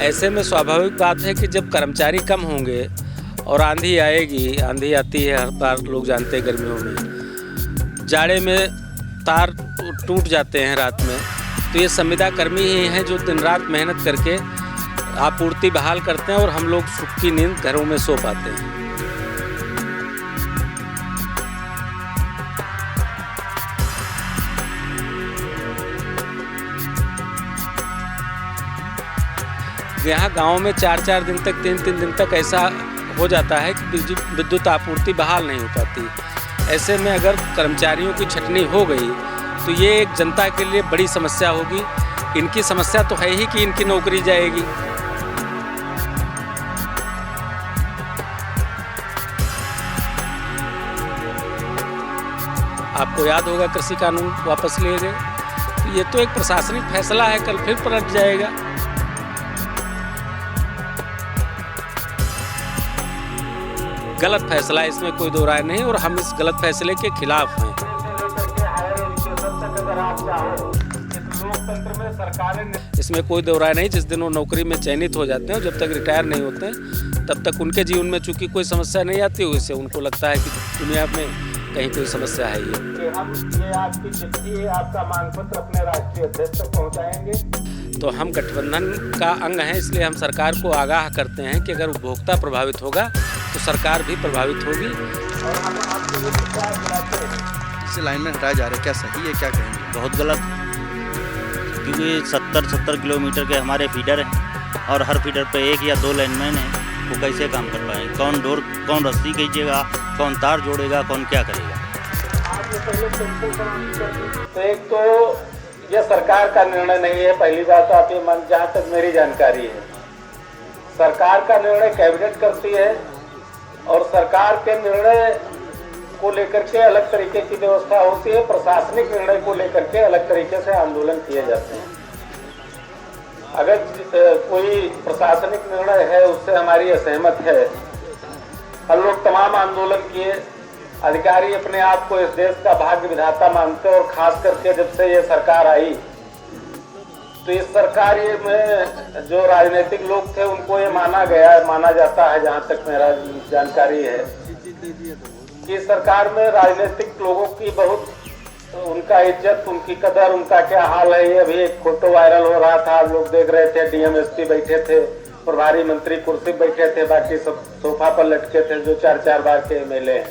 ऐसे में स्वाभाविक बात है कि जब कर्मचारी कम होंगे और आंधी आएगी, आंधी आती है हर बार, लोग जानते हैं गर्मियों में, जाड़े में तार टूट जाते हैं रात में, तो ये संविदा कर्मी ही हैं जो दिन रात मेहनत करके आपूर्ति बहाल करते हैं और हम लोग सुख की नींद घरों में सो पाते हैं। यहाँ गांव में 4-4 दिन तक, 3-3 दिन तक ऐसा हो जाता है कि विद्युत आपूर्ति बहाल नहीं हो पाती। ऐसे में अगर कर्मचारियों की छटनी हो गई तो ये एक जनता के लिए बड़ी समस्या होगी। इनकी समस्या तो है ही कि इनकी नौकरी जाएगी। आपको याद होगा कृषि कानून वापस लिए गए, तो ये तो एक प्रशासनिक फैसला है, कल फिर पलट जाएगा। गलत फैसला है, इसमें कोई दो राय नहीं, और हम इस गलत फैसले के खिलाफ हैं। इसमें कोई दो राय नहीं। जिस दिन वो नौकरी में चयनित हो जाते हैं, जब तक रिटायर नहीं होते हैं, तब तक उनके जीवन में चूंकि कोई समस्या नहीं आती, उससे उनको लगता है कि दुनिया में कहीं कोई समस्या है। ये आपकी चिट्ठी है, आपका मांग पत्र अपने राष्ट्रीय अध्यक्ष तक पहुंचाएंगे। तो हम गठबंधन का अंग हैं, इसलिए हम सरकार को आगाह करते हैं कि अगर उपभोक्ता प्रभावित होगा तो सरकार भी प्रभावित होगी। और हम आपको इस लाइन में हटाया जा रहा है, क्या सही है, क्या कहेंगे? बहुत गलत, क्योंकि 70-70 किलोमीटर के हमारे फीडर हैं और हर फीडर पे 1 या 2 लाइनमैन हैं। वो कैसे काम कर पाएंगे? कौन रस्सी खींचेगा, कौन तार जोड़ेगा, कौन क्या करेगा? तो एक तो यह सरकार का निर्णय नहीं है, पहली बात आप ये मान, जहाँ तक मेरी जानकारी है सरकार का निर्णय कैबिनेट करती है, और सरकार के निर्णय को लेकर के अलग तरीके की व्यवस्था होती है, प्रशासनिक निर्णय को लेकर के अलग तरीके से आंदोलन किए जाते हैं। अगर कोई प्रशासनिक निर्णय है उससे हमारी असहमत है, हम लोग तमाम आंदोलन किए, अधिकारी अपने आप को इस देश का भाग्य विधाता मानते, और खास करके जब से ये सरकार आई तो इस सरकार में जो राजनीतिक लोग थे उनको ये माना जाता है, जहाँ तक मेरा जानकारी है कि सरकार में राजनीतिक लोगों की बहुत, उनका इज्जत, उनकी कदर, उनका क्या हाल है। ये अभी एक फोटो वायरल हो रहा था, आप लोग देख रहे थे, डीएम एसपी बैठे थे, प्रभारी मंत्री कुर्सी बैठे थे, बाकी सब सोफा पर लटके थे, जो 4-4 बार के एमएलए हैं।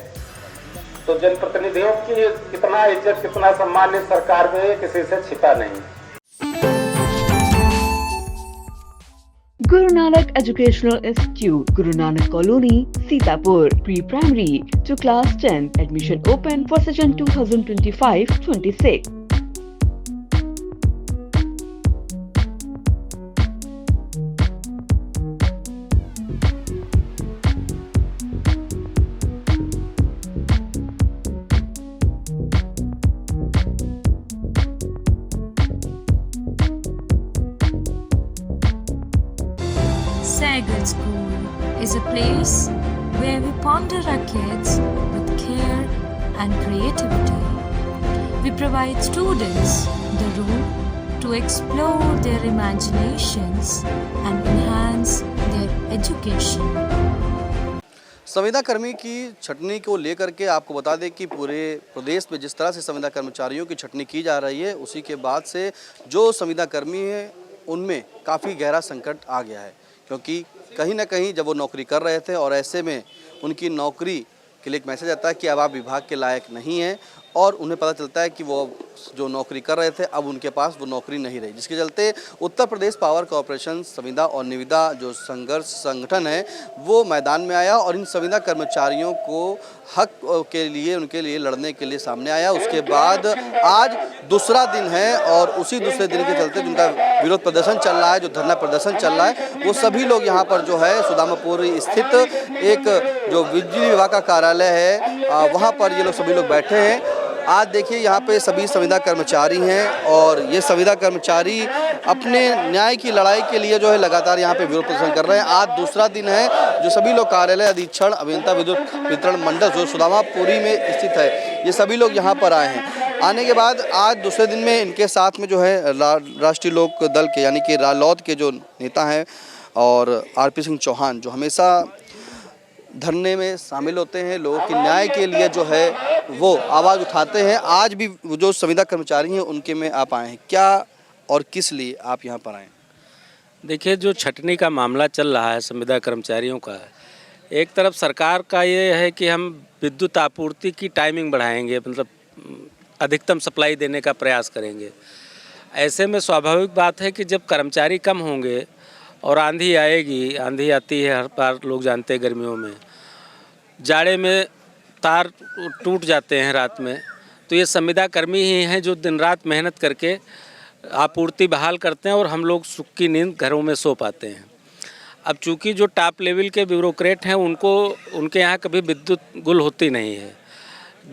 तो जनप्रतिनिधियों की कितना इज्जत, कितना सम्मान इस सरकार में किसी से छिपा नहीं। Guru Nanak Educational Institute, Guru Nanak Colony, Sitapur, Pre-Primary to Class 10. Admission open for session 2025-26. Sagar School is a place where we ponder our kids with care and creativity. We provide students the room to explore their imaginations and enhance their education. संविदा कर्मी की छटनी को लेकर के आपको बता दें कि पूरे प्रदेश में जिस तरह से संविदा कर्मचारियों की छटनी की जा रही है, उसी के बाद से जो संविदा कर्मी हैं उनमें काफ़ी गहरा संकट आ गया है, क्योंकि कहीं ना कहीं जब वो नौकरी कर रहे थे और ऐसे में उनकी नौकरी के लिए एक मैसेज आता है कि अब आप विभाग के लायक नहीं हैं, और उन्हें पता चलता है कि वो जो नौकरी कर रहे थे अब उनके पास वो नौकरी नहीं रही, जिसके चलते उत्तर प्रदेश पावर कॉरपोरेशन संविदा और निविदा जो संघर्ष संगठन है वो मैदान में आया और इन संविदा कर्मचारियों को हक के लिए, उनके लिए लड़ने के लिए सामने आया। उसके बाद आज दूसरा दिन है और उसी दूसरे दिन के चलते जिनका विरोध प्रदर्शन चल रहा है, जो धरना प्रदर्शन चल रहा है, वो सभी लोग यहाँ पर जो है सुदामापुर स्थित एक जो बिजली विभाग का कार्यालय है वहाँ पर ये लोग सभी लोग बैठे हैं। आज देखिए यहाँ पे सभी संविदा कर्मचारी हैं और ये संविदा कर्मचारी अपने न्याय की लड़ाई के लिए जो है लगातार यहाँ पे विरोध प्रदर्शन कर रहे हैं। आज दूसरा दिन है जो सभी लोग कार्यालय अधीक्षण अभियंता विद्युत वितरण मंडल जो सुदामापुरी में स्थित है, ये सभी लोग यहाँ पर आए हैं। आने के बाद आज दूसरे दिन में इनके साथ में जो है राष्ट्रीय लोक दल के यानी कि रालोद के जो नेता हैं और आरपी सिंह चौहान जो हमेशा धरने में शामिल होते हैं, लोगों के न्याय के लिए जो है वो आवाज़ उठाते हैं। आज भी वो जो संविदा कर्मचारी हैं उनके में आप आए हैं, क्या और किस लिए आप यहाँ पर आए? देखिए, जो छटनी का मामला चल रहा है संविदा कर्मचारियों का, एक तरफ सरकार का ये है कि हम विद्युत आपूर्ति की टाइमिंग बढ़ाएंगे, मतलब अधिकतम सप्लाई देने का प्रयास करेंगे। ऐसे में स्वाभाविक बात है कि जब कर्मचारी कम होंगे और आंधी आएगी, आंधी आती है हर बार, लोग जानते हैं गर्मियों में, जाड़े में तार टूट जाते हैं रात में, तो ये संविदा कर्मी ही हैं जो दिन रात मेहनत करके आपूर्ति बहाल करते हैं और हम लोग सुख की नींद घरों में सो पाते हैं। अब चूंकि जो टॉप लेवल के ब्यूरोक्रेट हैं उनके यहाँ कभी विद्युत गुल होती नहीं है।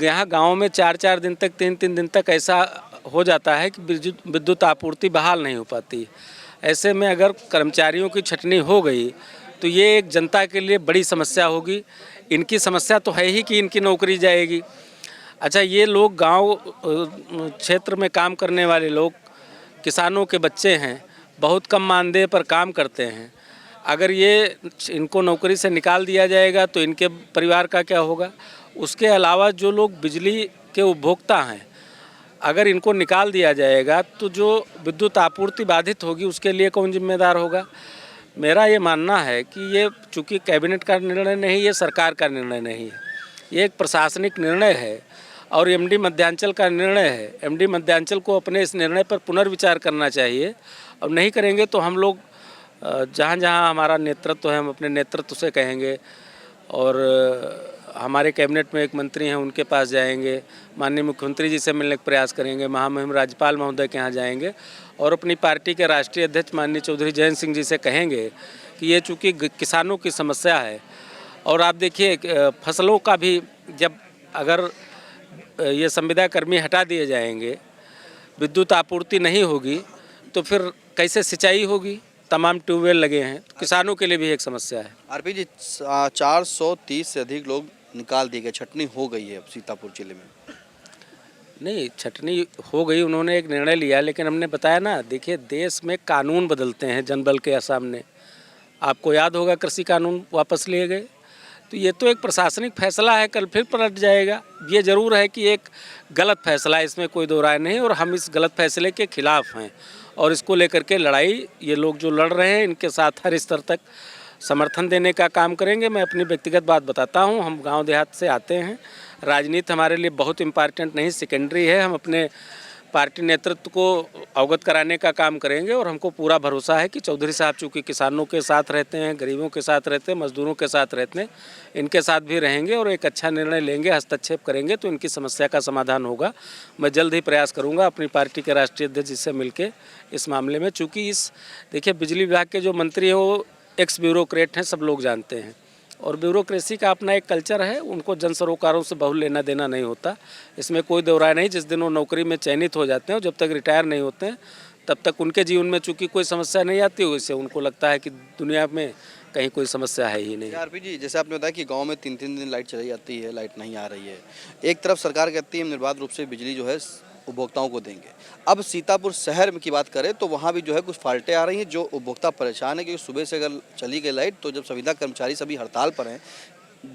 यहाँ गाँव में 4-4 दिन तक, 3-3 दिन तक ऐसा हो जाता है कि विद्युत आपूर्ति बहाल नहीं हो पाती। ऐसे में अगर कर्मचारियों की छटनी हो गई तो ये एक जनता के लिए बड़ी समस्या होगी। इनकी समस्या तो है ही कि इनकी नौकरी जाएगी। अच्छा, ये लोग गांव क्षेत्र में काम करने वाले लोग, किसानों के बच्चे हैं, बहुत कम मानदेय पर काम करते हैं। अगर ये इनको नौकरी से निकाल दिया जाएगा तो इनके परिवार का क्या होगा? उसके अलावा जो लोग बिजली के उपभोक्ता हैं, अगर इनको निकाल दिया जाएगा तो जो विद्युत आपूर्ति बाधित होगी उसके लिए कौन जिम्मेदार होगा? मेरा ये मानना है कि ये चूँकि कैबिनेट का निर्णय नहीं, ये सरकार का निर्णय नहीं है, ये एक प्रशासनिक निर्णय है और एमडी मध्यांचल का निर्णय है। एमडी मध्यांचल को अपने इस निर्णय पर पुनर्विचार करना चाहिए, और नहीं करेंगे तो हम लोग जहाँ जहाँ हमारा नेतृत्व है हम अपने नेतृत्व से कहेंगे, और हमारे कैबिनेट में एक मंत्री हैं उनके पास जाएंगे, माननीय मुख्यमंत्री जी से मिलने का प्रयास करेंगे, महामहिम राज्यपाल महोदय के यहाँ जाएंगे और अपनी पार्टी के राष्ट्रीय अध्यक्ष माननीय चौधरी जयंत सिंह जी से कहेंगे कि ये चूँकि किसानों की समस्या है। और आप देखिए, फसलों का भी जब अगर ये संविदा कर्मी हटा दिए जाएंगे, विद्युत आपूर्ति नहीं होगी तो फिर कैसे सिंचाई होगी? तमाम ट्यूबवेल लगे हैं, किसानों के लिए भी एक समस्या है। आरपी जी, 430 से अधिक लोग निकाल दिए गए, छटनी हो गई है सीतापुर जिले में। नहीं, छटनी हो गई, उन्होंने एक निर्णय लिया, लेकिन हमने बताया ना, देखिए देश में कानून बदलते हैं जनबल के सामने। आपको याद होगा कृषि कानून वापस लिए गए, तो ये तो एक प्रशासनिक फैसला है, कल फिर पलट जाएगा। ये ज़रूर है कि एक गलत फैसला है, इसमें कोई दो राय नहीं, और हम इस गलत फैसले के खिलाफ हैं और इसको लेकर के लड़ाई, ये लोग जो लड़ रहे हैं इनके साथ हर स्तर तक समर्थन देने का काम करेंगे। मैं अपनी व्यक्तिगत बात बताता हूँ, हम गांव देहात से आते हैं, राजनीति हमारे लिए बहुत इम्पॉर्टेंट नहीं, सेकेंडरी है। हम अपने पार्टी नेतृत्व को अवगत कराने का काम करेंगे और हमको पूरा भरोसा है कि चौधरी साहब चूँकि किसानों के साथ रहते हैं, गरीबों के साथ रहते हैं, मजदूरों के साथ रहते हैं, इनके साथ भी रहेंगे और एक अच्छा निर्णय लेंगे, हस्तक्षेप करेंगे तो इनकी समस्या का समाधान होगा। मैं जल्द ही प्रयास करूंगा अपनी पार्टी के राष्ट्रीय अध्यक्ष जी से मिलकर इस मामले में, चूँकि देखिए बिजली विभाग के जो मंत्री हैं वो एक्स ब्यूरोक्रेट हैं, सब लोग जानते हैं, और ब्यूरोक्रेसी का अपना एक कल्चर है, उनको जन सरोकारों से बहु लेना देना नहीं होता, इसमें कोई दो राय नहीं। जिस दिन वो नौकरी में चयनित हो जाते हैं और जब तक रिटायर नहीं होते हैं तब तक उनके जीवन में चूँकि कोई समस्या नहीं आती, उससे उनको लगता है कि दुनिया में कहीं कोई समस्या है ही नहीं। आरपी जी, जैसे आपने बताया कि गांव में 3-3 दिन लाइट चली जाती है, लाइट नहीं आ रही है, एक तरफ सरकार कहती है हम निर्बाध रूप से बिजली जो है उपभोक्ताओं को देंगे। अब सीतापुर शहर में की बात करें तो वहाँ भी जो है कुछ फाल्टें आ रही हैं, जो उपभोक्ता परेशान है, क्योंकि सुबह से अगर चली गई लाइट तो जब संविदा कर्मचारी सभी हड़ताल पर हैं,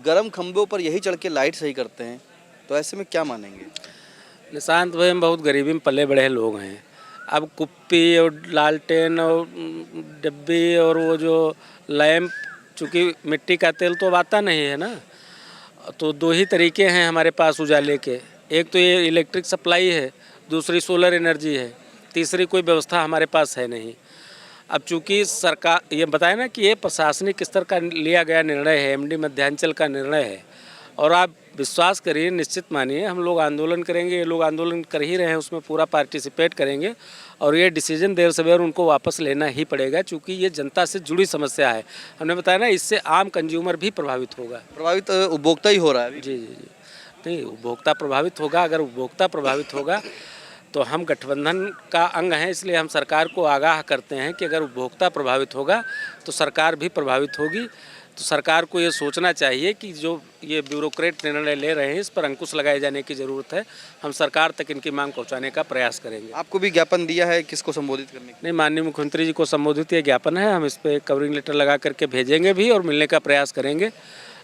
गर्म खंभों पर यही चढ़ के लाइट सही करते हैं, तो ऐसे में क्या मानेंगे? निशांत भाई, हम बहुत गरीबी में पले बड़े लोग हैं। अब कुप्पी और लालटेन और डब्बी और वो जो लैंप, चूँकि मिट्टी का तेल तो आता नहीं है ना, तो दो ही तरीके हैं हमारे पास उजाले के, एक तो ये इलेक्ट्रिक सप्लाई है, दूसरी सोलर एनर्जी है, तीसरी कोई व्यवस्था हमारे पास है नहीं। अब चूंकि सरकार, ये बताया ना कि ये प्रशासनिक स्तर का लिया गया निर्णय है, एमडी मध्यांचल का निर्णय है, और आप विश्वास करिए, निश्चित मानिए, हम लोग आंदोलन करेंगे, ये लोग आंदोलन कर ही रहे हैं, उसमें पूरा पार्टिसिपेट करेंगे और ये डिसीजन देर सवेर उनको वापस लेना ही पड़ेगा, क्योंकि ये जनता से जुड़ी समस्या है। हमने बताया ना, इससे आम कंज्यूमर भी प्रभावित होगा। प्रभावित उपभोक्ता ही हो रहा है। जी, नहीं, उपभोक्ता प्रभावित होगा। अगर उपभोक्ता प्रभावित होगा तो हम गठबंधन का अंग हैं, इसलिए हम सरकार को आगाह करते हैं कि अगर उपभोक्ता प्रभावित होगा तो सरकार भी प्रभावित होगी। तो सरकार को ये सोचना चाहिए कि जो ये ब्यूरोक्रेट निर्णय ले रहे हैं इस पर अंकुश लगाए जाने की ज़रूरत है। हम सरकार तक इनकी मांग पहुंचाने का प्रयास करेंगे। आपको भी ज्ञापन दिया है किसको संबोधित करने के? नहीं, माननीय मुख्यमंत्री जी को संबोधित ये ज्ञापन है, हम इस पर कवरिंग लेटर लगा करके भेजेंगे भी और मिलने का प्रयास करेंगे।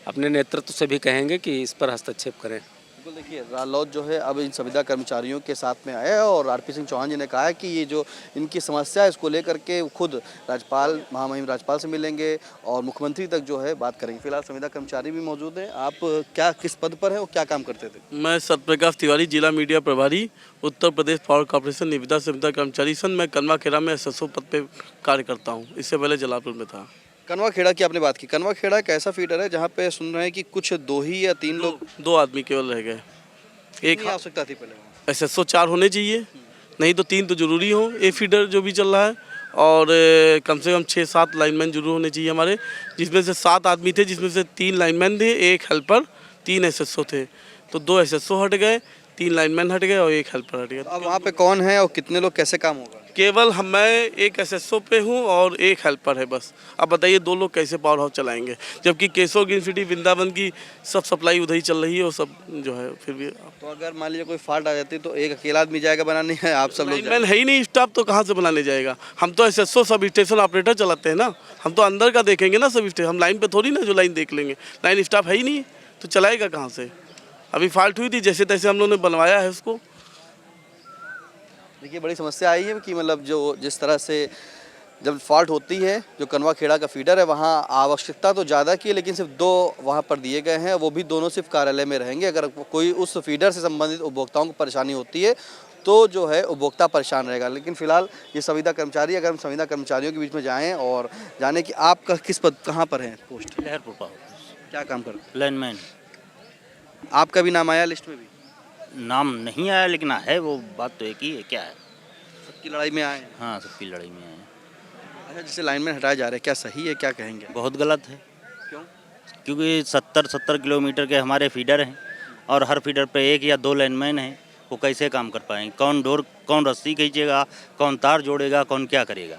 अपने नेतृत्व से भी कहेंगे कि इस पर हस्तक्षेप करें। बिल्कुल, देखिए रालोद जो है अब इन संविदा कर्मचारियों के साथ में आया है और आरपी सिंह चौहान जी ने कहा है कि ये जो इनकी समस्या है इसको लेकर के खुद राज्यपाल महामहिम राज्यपाल से मिलेंगे और मुख्यमंत्री तक जो है बात करेंगे। फिलहाल संविदा कर्मचारी भी मौजूद हैं। आप क्या किस पद पर हैं और क्या काम करते थे? मैं सत्यप्रकाश तिवारी, जिला मीडिया प्रभारी, उत्तर प्रदेश पावर कॉर्पोरेशन निविदा संविदा कर्मचारी संघ। मैं कनवा खेड़ा में SSO पद पे कार्य करता हूँ। इससे पहले जलालपुर में था। कनवा खेड़ा की आपने बात की। कनवा खेड़ा एक ऐसा फीडर है जहाँ पे सुन रहे हैं कि कुछ 2 ही या 3 लोग, 2 आदमी केवल रह गए। एक आवश्यकता थी पहले SSO 4 होने चाहिए, नहीं तो 3 तो जरूरी हो। ए फीडर जो भी चल रहा है और कम से कम 6-7 लाइनमैन जरूर होने चाहिए हमारे, जिसमें से 7 आदमी थे, जिसमें से 3 लाइनमैन थे, 1 हेल्पर, 3 SSO थे। तो 2 SSO हट गए, 3 लाइनमैन हट गए और 1 हेल्पर हट गया। अब वहाँ पे कौन है और कितने लोग, कैसे काम होगा? केवल मैं एक SSO पे हूँ और 1 हेल्पर है बस। अब बताइए 2 लोग कैसे पावर हाउस चलाएंगे, जबकि केशव ग्रीन सिटी वृंदावन की सब सप्लाई उधर ही चल रही है और सब जो है फिर भी। तो अगर मान लीजिए कोई फॉल्ट आ जाती तो एक अकेला आदमी जाएगा बनाने है, आप सब लोग लाइनमैन है ही नहीं, स्टाफ तो कहाँ से बनाने जाएगा? हम तो SSO सब स्टेशन ऑपरेटर चलाते हैं ना, हम तो अंदर का देखेंगे ना सब स्टेशन। हम लाइन पे थोड़ी ना जो लाइन देख लेंगे, लाइन स्टाफ है ही नहीं तो चलाएगा कहाँ से? अभी फॉल्ट हुई थी, जैसे तैसे हम लोगों ने बनवाया है उसको। देखिए बड़ी समस्या आई है कि मतलब जो जिस तरह से जब फॉल्ट होती है, जो कनवा खेड़ा का फीडर है वहाँ आवश्यकता तो ज़्यादा की है, लेकिन सिर्फ 2 वहाँ पर दिए गए हैं, वो भी दोनों सिर्फ कार्यालय में रहेंगे। अगर कोई उस फीडर से संबंधित उपभोक्ताओं को परेशानी होती है तो जो है उपभोक्ता परेशान रहेगा। लेकिन फिलहाल ये संविदा कर्मचारी, अगर हम संविदा कर्मचारियों के बीच में जाएँ और जाने कि आपका किस पद कहाँ पर है पोस्ट? लहरपुर पावर, क्या काम कर? लाइनमैन। आपका भी नाम आया लिस्ट में? भी नाम नहीं आया लेकिन है, वो बात तो एक ही है। क्या है, सबकी लड़ाई में आए? हाँ, सबकी लड़ाई में है। अच्छा, जैसे लाइनमैन हटाए जा रहे हैं, क्या सही है, क्या कहेंगे? बहुत गलत है। क्यों? क्योंकि 70-70 किलोमीटर के हमारे फीडर हैं और हर फीडर पे 1 या 2 लाइनमैन हैं। वो कैसे काम कर पाएंगे? कौन डोर, कौन रस्सी खींचेगा, कौन तार जोड़ेगा, कौन क्या करेगा?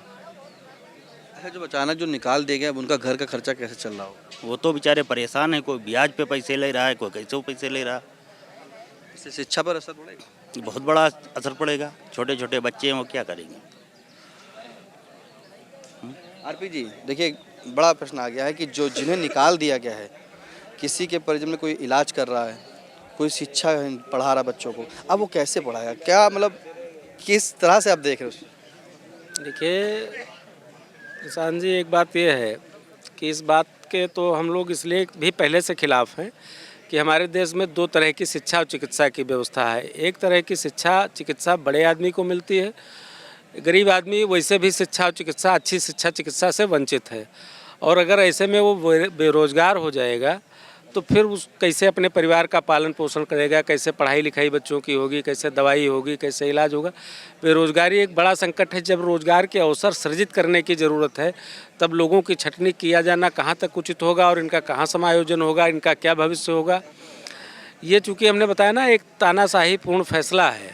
अच्छा, जो अचानक जो निकाल दिए गए उनका घर का खर्चा कैसे चल रहा हो? वो तो बेचारे परेशान हैं। कोई ब्याज पे पैसे ले रहा है, कोई कैसे पैसे ले रहा है। इससे शिक्षा पर असर पड़ेगा? बहुत बड़ा असर पड़ेगा। छोटे छोटे बच्चे हैं, वो क्या करेंगे? आरपी जी, देखिए बड़ा प्रश्न आ गया है कि जो जिन्हें निकाल दिया गया है, किसी के परिजन में कोई इलाज कर रहा है, कोई शिक्षा पढ़ा रहा बच्चों को, अब वो कैसे पढ़ाएगा? क्या मतलब किस तरह से आप देख रहे हो? देखिए किसान जी, एक बात यह है कि इस बात के तो हम लोग इसलिए भी पहले से खिलाफ हैं कि हमारे देश में 2 तरह की शिक्षा और चिकित्सा की व्यवस्था है। एक तरह की शिक्षा चिकित्सा बड़े आदमी को मिलती है, गरीब आदमी वैसे भी शिक्षा और चिकित्सा, अच्छी शिक्षा चिकित्सा से वंचित है। और अगर ऐसे में वो बेरोजगार हो जाएगा तो फिर उस कैसे अपने परिवार का पालन पोषण करेगा, कैसे पढ़ाई लिखाई बच्चों की होगी, कैसे दवाई होगी, कैसे इलाज होगा? बेरोजगारी एक बड़ा संकट है। जब रोजगार के अवसर सृजित करने की ज़रूरत है तब लोगों की छटनी किया जाना कहाँ तक उचित होगा और इनका कहाँ समायोजन होगा, इनका क्या भविष्य होगा? ये चूँकि हमने बताया ना एक तानाशाही पूर्ण फैसला है,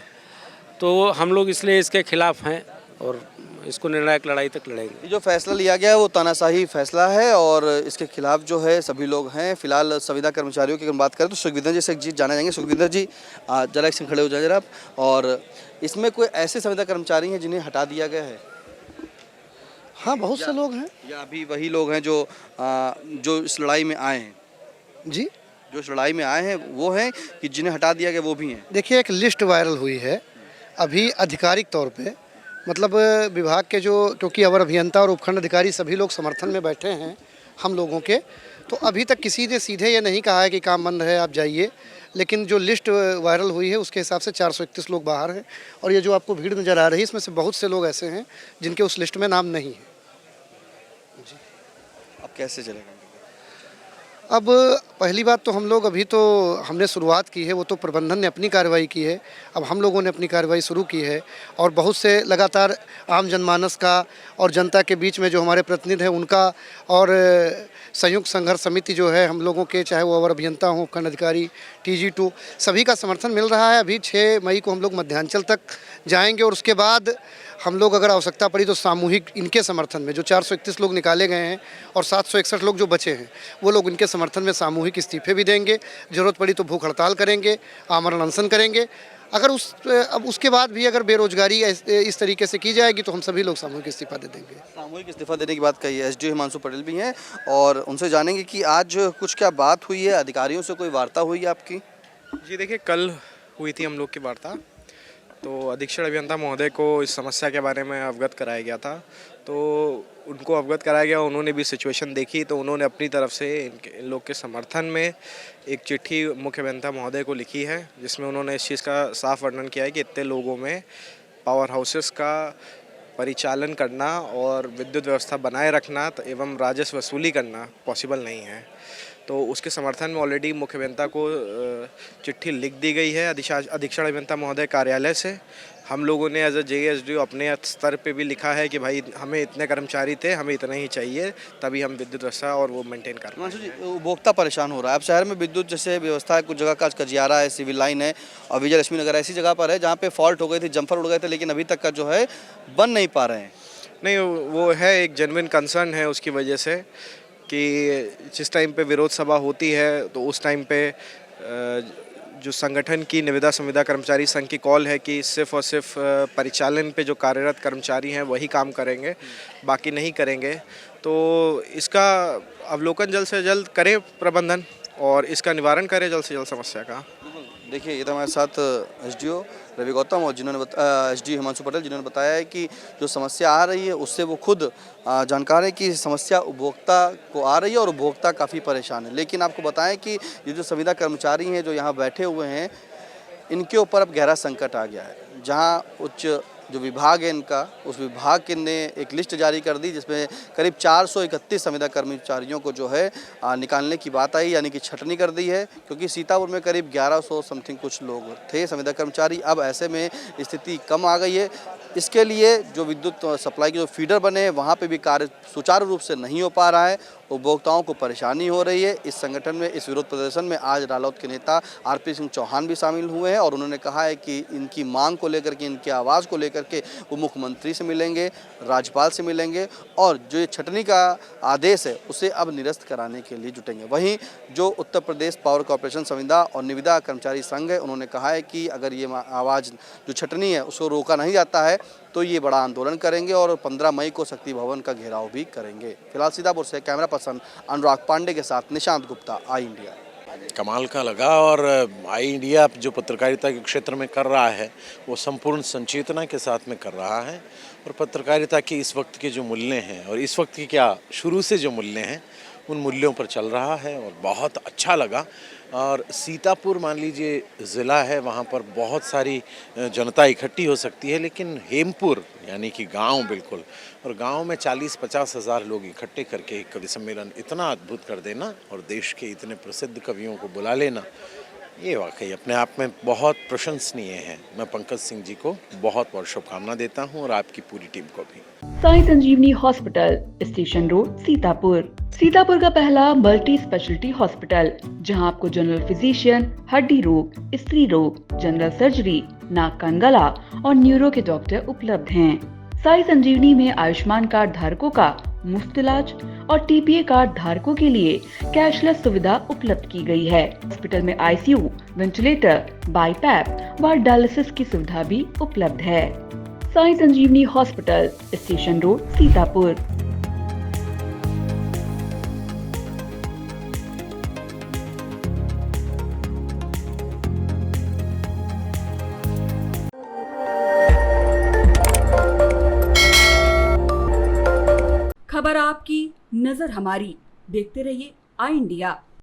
तो हम लोग इसलिए इसके खिलाफ हैं और इसको निर्णायक लड़ाई तक लड़ेंगे। ये जो फैसला लिया गया है वो तानाशाही फैसला है और इसके खिलाफ जो है सभी लोग हैं। फिलहाल संविदा कर्मचारियों की अगर बात करें तो सुखविंदर जी से एक चीज़ जाना जाएंगे। सुखविंदर जी, जरा एक खड़े हो जाए जरा आप। और इसमें कोई ऐसे संविदा कर्मचारी हैं जिन्हें हटा दिया गया है? हाँ, बहुत से लोग हैं। या अभी वही लोग हैं जो इस लड़ाई में आए हैं? जी, जो इस लड़ाई में आए हैं वो हैं कि जिन्हें हटा दिया गया वो भी हैं? देखिए एक लिस्ट वायरल हुई है अभी आधिकारिक तौर पे, मतलब विभाग के जो, क्योंकि अवर अभियंता और उपखंड अधिकारी सभी लोग समर्थन में बैठे हैं हम लोगों के, तो अभी तक किसी ने सीधे ये नहीं कहा है कि काम बंद है आप जाइए। लेकिन जो लिस्ट वायरल हुई है उसके हिसाब से 431 लोग बाहर हैं और ये जो आपको भीड़ नज़र आ रही है इसमें से बहुत से लोग ऐसे हैं जिनके उस लिस्ट में नाम नहीं है। जी, अब कैसे चलेगा? अब पहली बात तो हम लोग अभी तो हमने शुरुआत की है, वो तो प्रबंधन ने अपनी कार्रवाई की है, अब हम लोगों ने अपनी कार्रवाई शुरू की है और बहुत से लगातार आम जनमानस का और जनता के बीच में जो हमारे प्रतिनिधि हैं उनका और संयुक्त संघर्ष समिति जो है हम लोगों के, चाहे वो अवर अभियंता हों, उपखंड अधिकारी, TG2, सभी का समर्थन मिल रहा है। अभी 6 मई को हम लोग मध्यांचल तक जाएंगे और उसके बाद हम लोग अगर आवश्यकता पड़ी तो सामूहिक इनके समर्थन में जो 431 लोग निकाले गए हैं और 761 लोग जो बचे हैं वो लोग इनके समर्थन में सामूहिक इस्तीफे भी देंगे, ज़रूरत पड़ी तो भूख हड़ताल करेंगे, आमरण अनशन करेंगे। अगर अब उसके बाद भी अगर बेरोजगारी इस तरीके से की जाएगी तो हम सभी लोग सामूहिक इस्तीफा दे देंगे। सामूहिक इस्तीफा देने की बात कही है, SDO हिमांशु पटेल भी हैं और उनसे जानेंगे कि आज कुछ क्या बात हुई है, अधिकारियों से कोई वार्ता हुई है आपकी? जी देखिए, कल हुई थी हम लोग की वार्ता, तो अधीक्षण अभियंता महोदय को इस समस्या के बारे में अवगत कराया गया था। तो उनको अवगत कराया गया, उन्होंने भी सिचुएशन देखी, तो उन्होंने अपनी तरफ से इन लोग के समर्थन में एक चिट्ठी मुख्य अभियंता महोदय को लिखी है, जिसमें उन्होंने इस चीज़ का साफ वर्णन किया है कि इतने लोगों में पावर हाउसेस का परिचालन करना और विद्युत व्यवस्था बनाए रखना एवं राजस्व वसूली करना पॉसिबल नहीं है। तो उसके समर्थन में ऑलरेडी मुख्य अभियंता को चिट्ठी लिख दी गई है अधीक्षण अभियंता महोदय कार्यालय से। हम लोगों ने एज अ JSDO अपने स्तर पे भी लिखा है कि भाई हमें इतने कर्मचारी थे, हमें इतना ही चाहिए, तभी हम विद्युत व्यवस्था और वो मेंटेन कर पाएं। जी, उपभोक्ता परेशान हो रहा है। अब शहर में विद्युत जैसे व्यवस्था है, कुछ जगह का कजियारा है, सिविल लाइन है और विजयलक्ष्मी नगर ऐसी जगह पर है जहाँ पे फॉल्ट हो गई थी, जम्फर उड़ गए थे, लेकिन अभी तक का जो है बन नहीं पा रहे हैं। नहीं, वो है एक जेन्युइन कंसर्न है उसकी वजह से कि जिस टाइम पे विरोध सभा होती है तो उस टाइम पे जो संगठन की निविदा संविदा कर्मचारी संघ की कॉल है कि सिर्फ और सिर्फ परिचालन पे जो कार्यरत कर्मचारी हैं वही काम करेंगे, बाकी नहीं करेंगे। तो इसका अवलोकन जल्द से जल्द करे प्रबंधन और इसका निवारण करे जल्द से जल्द समस्या का। देखिए, ये तो हमारे साथ SDO रवि गौतम और जिन्होंने SDO हिमांशु पटेल जिन्होंने बताया है कि जो समस्या आ रही है उससे वो खुद जानकार है कि समस्या उपभोक्ता को आ रही है और उपभोक्ता काफ़ी परेशान है। लेकिन आपको बताएं कि ये जो संविदा कर्मचारी हैं जो यहाँ बैठे हुए हैं, इनके ऊपर अब गहरा संकट आ गया है। जहाँ उच्च जो विभाग है इनका, उस विभाग के ने एक लिस्ट जारी कर दी जिसमें करीब 431 संविदा कर्मचारियों को जो है निकालने की बात आई, यानी कि छटनी कर दी है, क्योंकि सीतापुर में करीब 1100 समथिंग कुछ लोग थे संविदा कर्मचारी। अब ऐसे में स्थिति कम आ गई है। इसके लिए जो विद्युत सप्लाई के जो फीडर बने हैं वहाँ पे भी कार्य सुचारू रूप से नहीं हो पा रहा है, उपभोक्ताओं को परेशानी हो रही है। इस संगठन में, इस विरोध प्रदर्शन में आज रालोद के नेता RP सिंह चौहान भी शामिल हुए हैं और उन्होंने कहा है कि इनकी मांग को लेकर के, इनकी आवाज़ को लेकर के वो मुख्यमंत्री से मिलेंगे, राज्यपाल से मिलेंगे और जो ये छटनी का आदेश है उसे अब निरस्त कराने के लिए जुटेंगे। वहीं जो उत्तर प्रदेश पावर कॉर्पोरेशन संविदा और निविदा कर्मचारी संघ है, उन्होंने कहा है कि अगर ये आवाज़ जो छटनी है उसको रोका नहीं जाता है तो ये बड़ा आंदोलन करेंगे और 15 मई को शक्ति भवन का घेराव भी करेंगे। फिलहाल सीतापुर से कैमरा पर्सन अनुराग पांडे के साथ निशांत गुप्ता, आई इंडिया। कमाल का लगा और आई इंडिया जो पत्रकारिता के क्षेत्र में कर रहा है वो संपूर्ण संचेतना के साथ में कर रहा है और पत्रकारिता के इस वक्त के जो मूल्य हैं और इस वक्त की क्या शुरू से जो मूल्य हैं उन मूल्यों पर चल रहा है और बहुत अच्छा लगा। और सीतापुर मान लीजिए ज़िला है, वहाँ पर बहुत सारी जनता इकट्ठी हो सकती है, लेकिन हेमपुर यानी कि गांव बिल्कुल, और गांव में 40-50 हज़ार लोग इकट्ठे करके एक कवि सम्मेलन इतना अद्भुत कर देना और देश के इतने प्रसिद्ध कवियों को बुला लेना, ये वाकई अपने आप में बहुत प्रशंसनीय है। मैं पंकज सिंह जी को बहुत बहुत शुभकामना देता हूँ और आपकी पूरी टीम को भी। Sai Sanjeevani hospital, station road, Sitapur. Sitapur का पहला मल्टी स्पेशलिटी हॉस्पिटल जहां आपको जनरल फिजिशियन, हड्डी रोग, स्त्री रोग, जनरल सर्जरी, नाक कान गला और न्यूरो के डॉक्टर उपलब्ध हैं। साई संजीवनी में आयुष्मान कार्ड धारकों का मुफ्त इलाज और TPA कार्ड धारकों के लिए कैशलेस सुविधा उपलब्ध की गई है। हॉस्पिटल में ICU, वेंटिलेटर, बाईपैप व डायलिसिस की सुविधा भी उपलब्ध है। Sai Sanjeevani hospital, station road, Sitapur. खबर आपकी, नजर हमारी। देखते रहिए आई इंडिया।